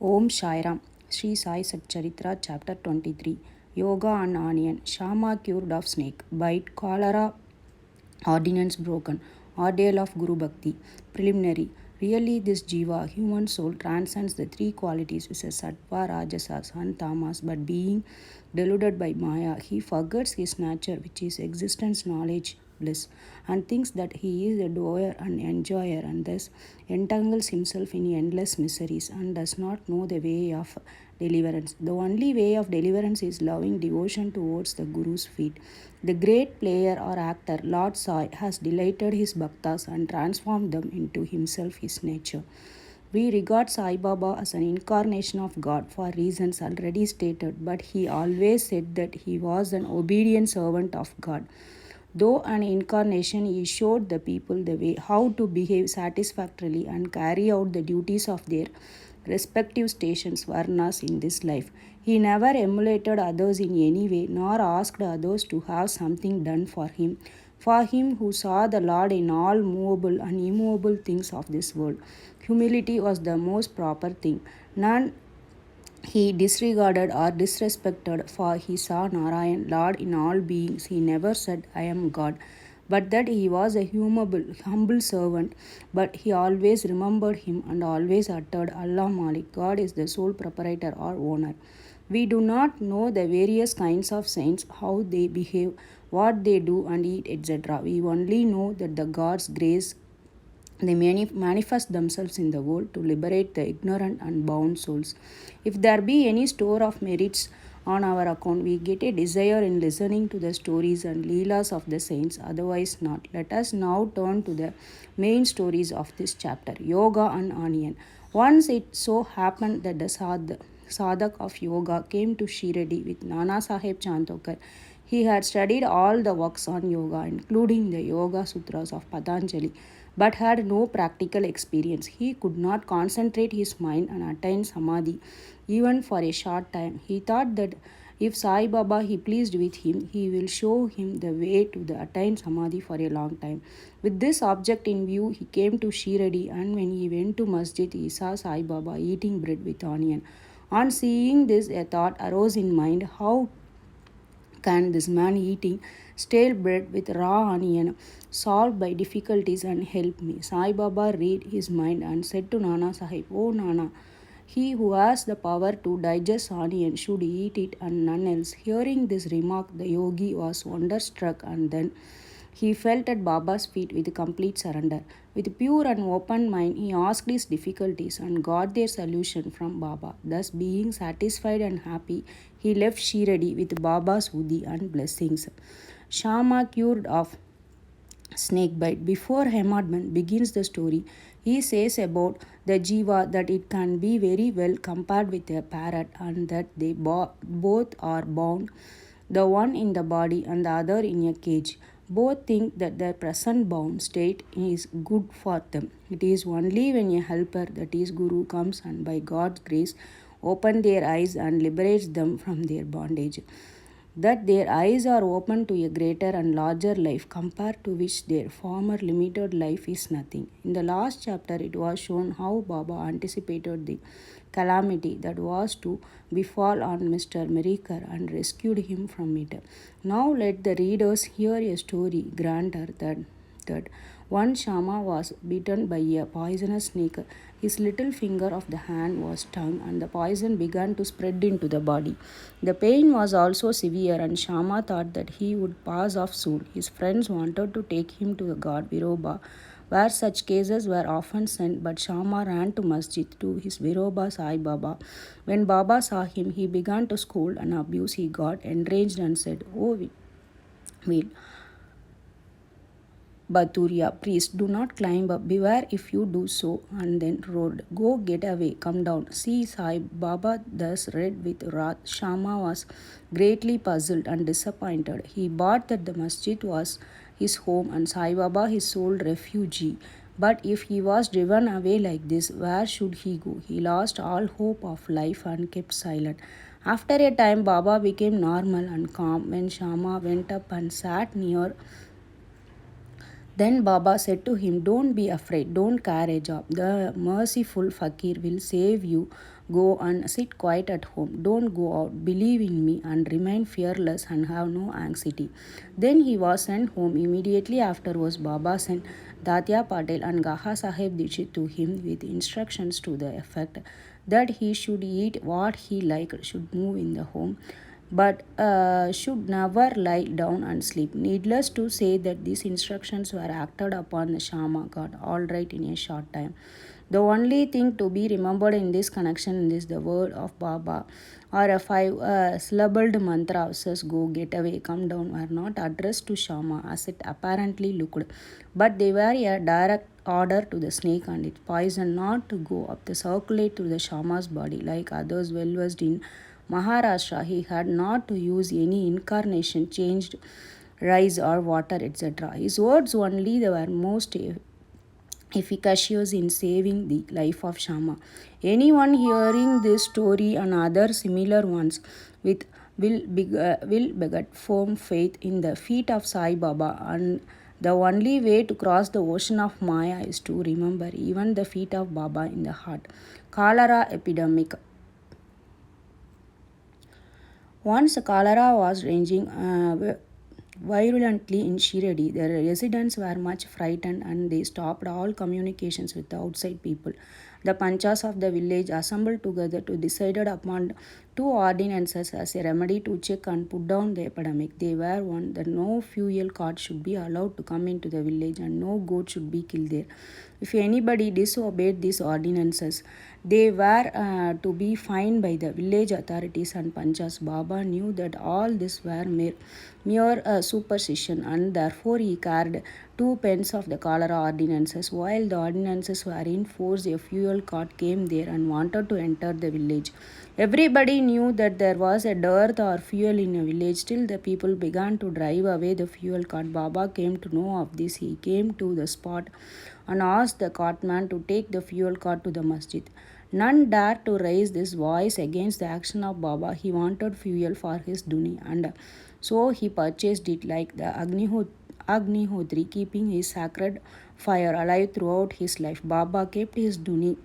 Om Sairam, Sri Sai Satcharitra, Chapter 23, Yoga and Onion, Shama cured of snake, bite, cholera, ordinance broken, ordeal of Guru Bhakti, preliminary. Really, this Jiva, human soul, transcends the three qualities which are Sattva, Rajasas, and Tamas, but being deluded by Maya, he forgets his nature, which is existence, knowledge, bliss, and thinks that he is a doer and enjoyer, and thus entangles himself in endless miseries and does not know the way of deliverance. The only way of deliverance is loving devotion towards the Guru's feet. The great player or actor, Lord Sai, has delighted his bhaktas and transformed them into himself, his nature. We regard Sai Baba as an incarnation of God for reasons already stated, but he always said that he was an obedient servant of God. Though an incarnation, he showed the people the way how to behave satisfactorily and carry out the duties of their respective stations varnas in this life. He never emulated others in any way, nor asked others to have something done for him. For him who saw the Lord in all movable and immovable things of this world, humility was the most proper thing. None he disregarded or disrespected, for he saw Narayan, Lord in all beings. He never said, I am God, but that he was a humble servant. But he always remembered him and always uttered, Allah Malik, God is the sole proprietor or owner. We do not know the various kinds of saints, how they behave, what they do and eat, etc. We only know that the God's grace they manifest themselves in the world to liberate the ignorant and bound souls. If there be any store of merits on our account, we get a desire in listening to the stories and leelas of the saints, otherwise not. Let us now turn to the main stories of this chapter, Yoga and Onion. Once it so happened that the sadhak of yoga came to Shiradi with Nana Sahib Chandokar. He had studied all the works on yoga, including the Yoga Sutras of Patanjali, but had no practical experience. He could not concentrate his mind and attain samadhi even for a short time. He thought that if Sai Baba he pleased with him, he will show him the way to the attain samadhi for a long time. With this object in view, he came to Shiradi, and when he went to masjid, he saw Sai Baba eating bread with onion. On seeing this, a thought arose in mind, how can this man eating stale bread with raw onion solve my difficulties and help me? Sai Baba read his mind and said to Nana Sahib, Oh Nana, he who has the power to digest onion should eat it and none else. Hearing this remark, the yogi was wonderstruck, and then he felt at Baba's feet with complete surrender. With pure and open mind, he asked his difficulties and got their solution from Baba. Thus, being satisfied and happy, he left Shiradi with Baba's Udi and blessings. Shama cured of snake bite. Before Hemadman begins the story, he says about the jiva that it can be very well compared with a parrot, and that they both are bound, the one in the body and the other in a cage. Both think that their present bound state is good for them. It is only when a helper, that is Guru, comes and by God's grace open their eyes and liberates them from their bondage, that their eyes are open to a greater and larger life, compared to which their former limited life is nothing. In the last chapter, it was shown how Baba anticipated the calamity that was to befall on Mr. Meriker and rescued him from it. Now let the readers hear a story grander that one Shama was bitten by a poisonous snake. His little finger of the hand was stung, and the poison began to spread into the body. The pain was also severe, and Shama thought that he would pass off soon. His friends wanted to take him to the god Viroba, where such cases were often sent, but Shama ran to masjid to his Viroba Sai Baba. When Baba saw him, he began to scold and abuse. He got enraged and said, Oh, Veer, Baturia, priest, do not climb up. Beware if you do so. And then roared, Go, get away, come down. See, Sai Baba thus read with wrath. Shama was greatly puzzled and disappointed. He thought that the masjid was his home and Sai Baba his sole refugee. But if he was driven away like this, where should he go? He lost all hope of life and kept silent. After a time, Baba became normal and calm when Shama went up and sat near Then Baba said to him, "Don't be afraid, don't carry a job. The merciful fakir will save you. Go and sit quiet at home. Don't go out. Believe in me and remain fearless and have no anxiety." Then he was sent home. Immediately afterwards, Baba sent Datya Patel and Gaha Sahib Dixit to him with instructions to the effect that he should eat what he liked, should move in the home, but should never lie down and sleep. Needless to say that these instructions were acted upon. The Shama got all right in a short time. The only thing to be remembered in this connection is the word of Baba, or a five syllabled mantra says "Go, get away, come down" were not addressed to Shama as it apparently looked, but they were a direct order to the snake and its poison not to go up the circulate through the Shama's body like others well versed in Maharashtra. He had not to use any incarnation, changed rice or water, etc. His words only they were most efficacious in saving the life of Shama. Anyone hearing this story and other similar ones with will beget firm faith in the feet of Sai Baba, and the only way to cross the ocean of Maya is to remember even the feet of Baba in the heart. Cholera epidemic. Once cholera was raging virulently in Shiradi, the residents were much frightened and they stopped all communications with the outside people. The panchas of the village assembled together to decide upon two ordinances as a remedy to check and put down the epidemic. They were one, that no fuel cart should be allowed to come into the village and no goat should be killed there. If anybody disobeyed these ordinances, they were to be fined by the village authorities and panchas. Baba knew that all this were mere superstition, and therefore he carried 2 pence of the cholera ordinances. While the ordinances were in force, a fuel cart came there and wanted to enter the village. Everybody knew that there was a dearth or fuel in a village. Still, the people began to drive away the fuel cart. Baba came to know of this. He came to the spot and asked the cartman to take the fuel cart to the masjid. None dared to raise this voice against the action of Baba. He wanted fuel for his duni, and so he purchased it like the Agnihotri, keeping his sacred fire alive throughout his life. Baba kept his duni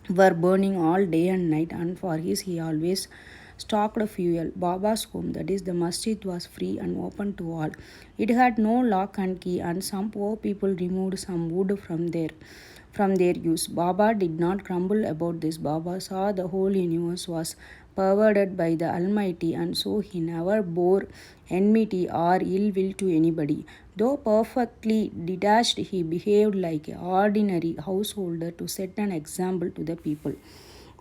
were burning all day and night, and for his he always stocked fuel. Baba's home, that is the masjid, was free and open to all. It had no lock and key, and some poor people removed some wood from their use. Baba did not grumble about this. Baba saw the whole universe was pervaded by the Almighty, and so he never bore enmity or ill will to anybody. Though perfectly detached, he behaved like an ordinary householder to set an example to the people.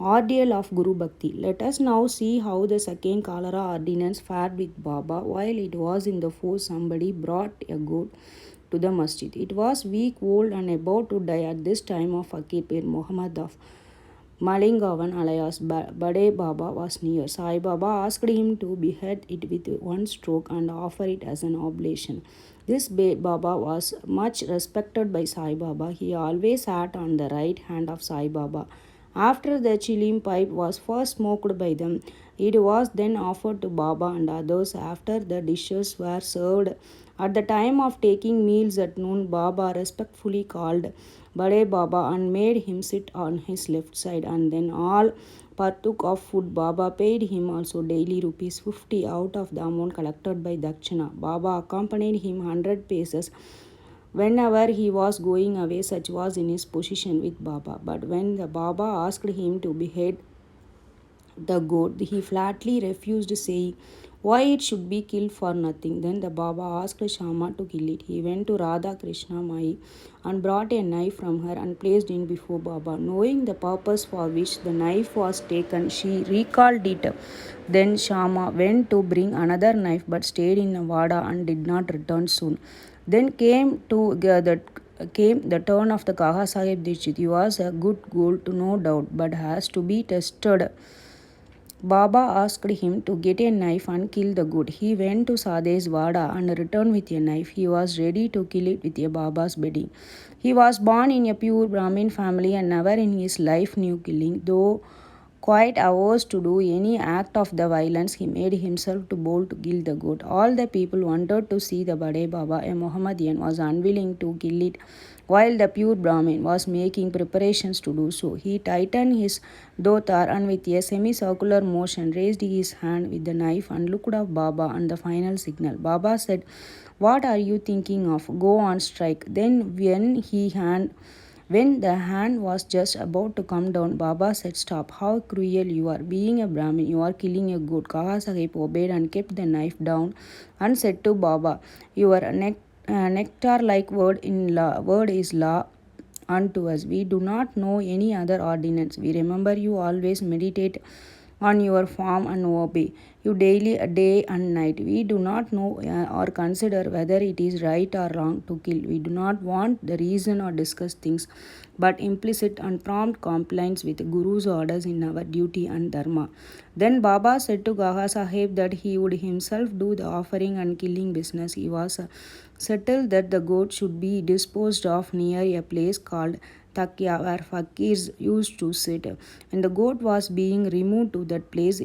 Ordeal of Guru Bhakti. Let us now see how the second cholera ordinance fared with Baba. While it was in the force, somebody brought a goat to the masjid. It was weak, old, and about to die at this time of Fakir Pir Muhammad of Malingavan alias Bade Baba was near. Sai Baba asked him to behead it with one stroke and offer it as an oblation. This Baba was much respected by Sai Baba. He always sat on the right hand of Sai Baba. After the chilim pipe was first smoked by them, it was then offered to Baba and others. After the dishes were served at the time of taking meals at noon, Baba respectfully called Bade Baba and made him sit on his left side, and then all partook of food. Baba paid him also daily rupees 50 out of the amount collected by Dakshina. Baba accompanied him 100 paces whenever he was going away. Such was in his position with Baba. But when the Baba asked him to behead the goat, he flatly refused, saying why it should be killed for nothing. Then the Baba asked Shama to kill it. He went to Radha Krishna Mai and brought a knife from her and placed it before Baba. Knowing the purpose for which the knife was taken, she recalled it. Then Shama went to bring another knife but stayed in Vada and did not return soon. Then came the turn of the Kaha Sahib Dixit. He was a good gold, no doubt, but has to be tested. Baba asked him to get a knife and kill the goat. He went to Sade's Vada and returned with a knife. He was ready to kill it with a Baba's bidding. He was born in a pure Brahmin family and never in his life knew killing, though quite averse to do any act of the violence. He made himself to bold to kill the goat. All the people wanted to see the Bade Baba. A Mohammedan was unwilling to kill it, while the pure Brahmin was making preparations to do so. He tightened his dhotar and with a semicircular motion raised his hand with the knife and looked at Baba and the final signal. Baba said, "What are you thinking of? Go on, strike." Then when the hand was just about to come down, Baba said, "Stop. How cruel you are. Being a Brahmin, you are killing a goat." Kaka Sahib obeyed and kept the knife down and said to Baba, "Your nectar like word is law unto us. We do not know any other ordinance. We remember you always meditate on your form and obey you daily, day and night. We do not know or consider whether it is right or wrong to kill. We do not want the reason or discuss things, but implicit and prompt compliance with Guru's orders in our duty and dharma." Then Baba said to Gaga Sahib that he would himself do the offering and killing business. He was settled that the goat should be disposed of near a place called Takya, where fakirs used to sit. When the goat was being removed to that place,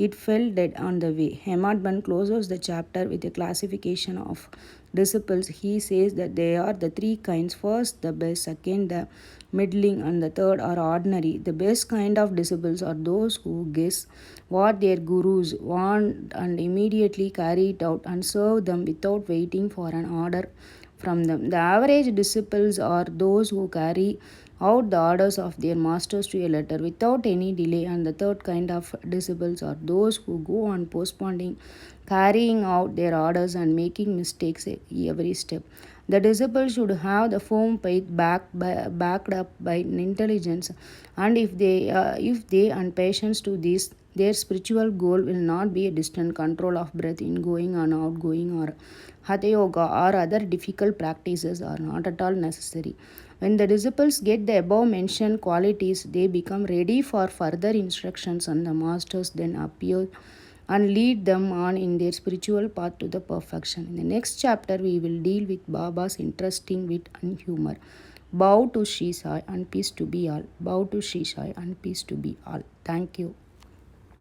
it fell dead on the way. Hemad Ban closes the chapter with a classification of disciples. He says that they are the three kinds: first, the best; second, the middling; and the third are ordinary. The best kind of disciples are those who guess what their gurus want and immediately carry it out and serve them without waiting for an order from them. The average disciples are those who carry out the orders of their masters to a letter without any delay, and the third kind of disciples are those who go on postponing carrying out their orders and making mistakes at every step. The disciple should have the firm faith backed up by intelligence, and if they and patience to this, their spiritual goal will not be a distant control of breath in going and outgoing, or hatha yoga or other difficult practices are not at all necessary. When the disciples get the above mentioned qualities, they become ready for further instructions, and the masters then appear and lead them on in their spiritual path to the perfection. In the next chapter, we will deal with Baba's interesting wit and humor. Bow to Shri Sai and peace to be all. Bow to Shri Sai and peace to be all. Thank you.